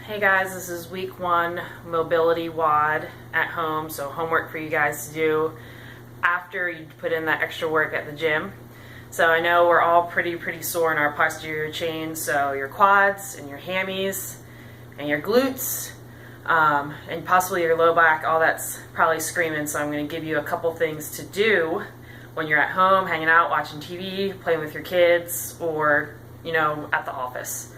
Hey guys, this is week 1 mobility WOD at home, so homework for you guys to do after you put in that extra work at the gym. So I know we're all pretty sore in our posterior chain, so your quads and your hammies and your glutes and possibly your low back, all that's probably screaming. So I'm going to give you a couple things to do when you're at home, hanging out, watching TV, playing with your kids, or at the office.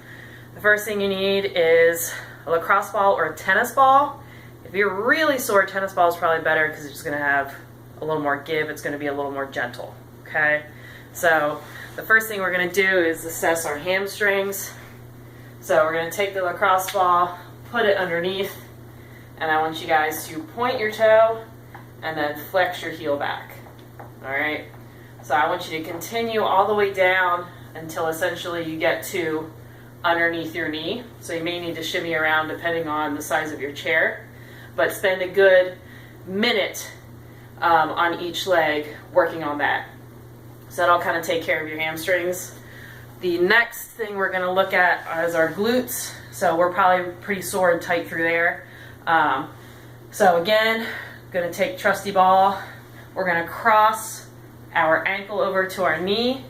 The first thing you need is a lacrosse ball or a tennis ball. If you're really sore, tennis ball is probably better because it's going to have a little more give. It's going to be a little more gentle. Okay? So the first thing we're going to do is assess our hamstrings. So we're going to take the lacrosse ball, put it underneath, and I want you guys to point your toe and then flex your heel back. Alright? So I want you to continue all the way down until essentially you get to underneath your knee. So you may need to shimmy around depending on the size of your chair, but spend a good minute on each leg working on that. So that'll kind of take care of your hamstrings. The next thing we're going to look at is our glutes. So we're probably pretty sore and tight through there. So again, going to take trusty ball. We're going to cross our ankle over to our knee.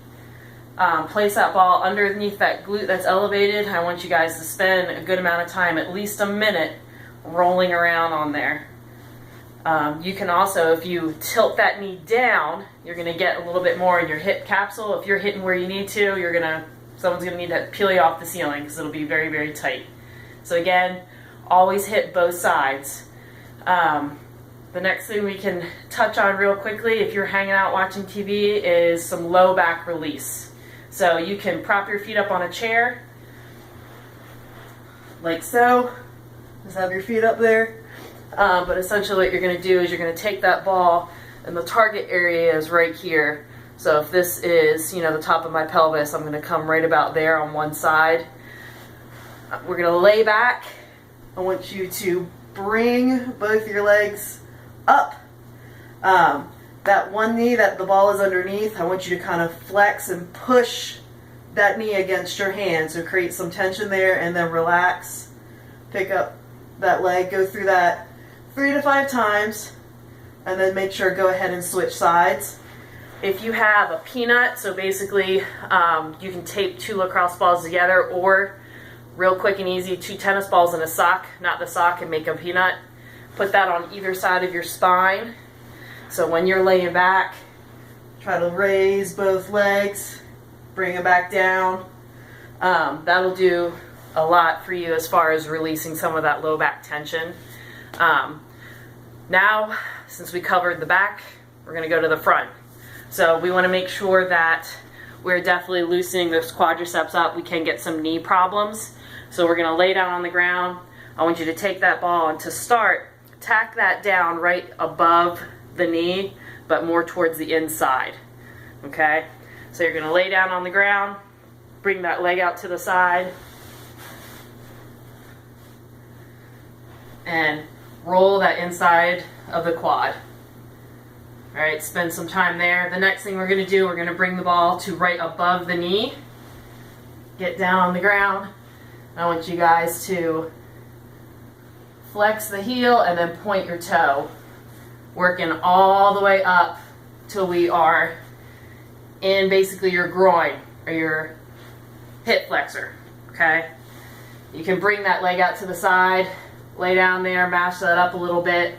Place that ball underneath that glute that's elevated. I want you guys to spend a good amount of time, at least a minute, rolling around on there. You can also, if you tilt that knee down, you're going to get a little bit more in your hip capsule. If you're hitting where you need to, someone's going to need to peel you off the ceiling because it'll be very tight. So again, always hit both sides. The next thing we can touch on real quickly, if you're hanging out watching TV, is some low back release. So you can prop your feet up on a chair, like so. Just have your feet up there. But essentially what you're going to do is you're going to take that ball, and the target area is right here. So if this is, the top of my pelvis, I'm going to come right about there on one side. We're going to lay back. I want you to bring both your legs up. That one knee that the ball is underneath, I want you to kind of flex and push that knee against your hand. So create some tension there and then relax. Pick up that leg, go through that 3 to 5 times, and then make sure go ahead and switch sides. If you have a peanut, so basically you can tape 2 lacrosse balls together, or real quick and easy, 2 tennis balls in a sock, knot the sock and make a peanut. Put that on either side of your spine. So when you're laying back, try to raise both legs, bring them back down. That'll do a lot for you as far as releasing some of that low back tension. Now, since we covered the back, we're going to go to the front. So we want to make sure that we're definitely loosening those quadriceps up. We can get some knee problems. So we're going to lay down on the ground. I want you to take that ball, and to start, tack that down right above the knee, but more towards the inside. Okay? So you're going to lay down on the ground, bring that leg out to the side, and roll that inside of the quad. Alright, spend some time there. The next thing we're going to do, we're going to bring the ball to right above the knee. Get down on the ground. I want you guys to flex the heel and then point your toe. Working all the way up till we are in basically your groin or your hip flexor. Okay? You can bring that leg out to the side, lay down there, mash that up a little bit,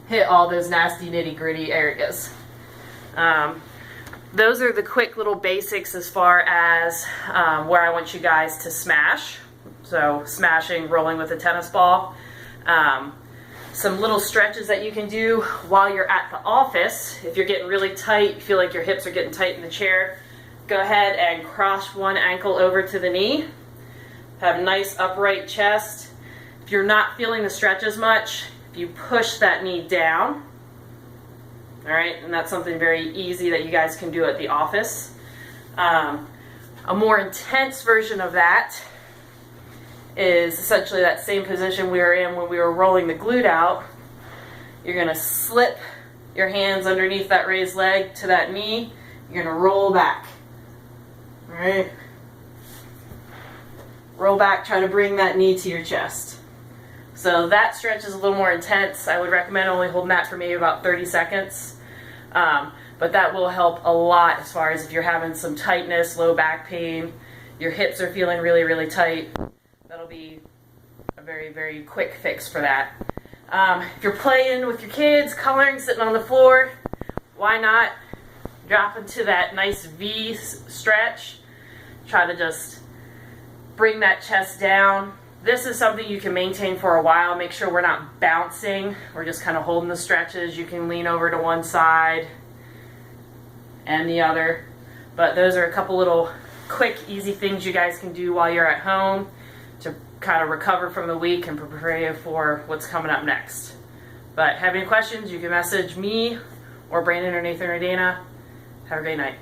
hit all those nasty nitty-gritty areas. Those are the quick little basics as far as where I want you guys to smash. So smashing, rolling with a tennis ball. Some little stretches that you can do while you're at the office. If you're getting really tight, you feel like your hips are getting tight in the chair, go ahead and cross one ankle over to the knee. Have a nice upright chest. If you're not feeling the stretch as much, if you push that knee down, all right, and that's something very easy that you guys can do at the office. A more intense version of that is essentially that same position we were in when we were rolling the glute out. You're going to slip your hands underneath that raised leg to that knee. You're going to roll back. All right. roll back, try to bring that knee to your chest. So that stretch is a little more intense. I would recommend only holding that for maybe about 30 seconds. But that will help a lot as far as if you're having some tightness, low back pain, your hips are feeling really, really tight. That'll be a very, very quick fix for that. If you're playing with your kids, coloring, sitting on the floor, why not drop into that nice V stretch? Try to just bring that chest down. This is something you can maintain for a while. Make sure we're not bouncing. We're just kind of holding the stretches. You can lean over to one side and the other. But those are a couple little quick, easy things you guys can do while you're at home to kind of recover from the week and prepare you for what's coming up next. But have any questions, you can message me or Brandon or Nathan or Dana. Have a great night.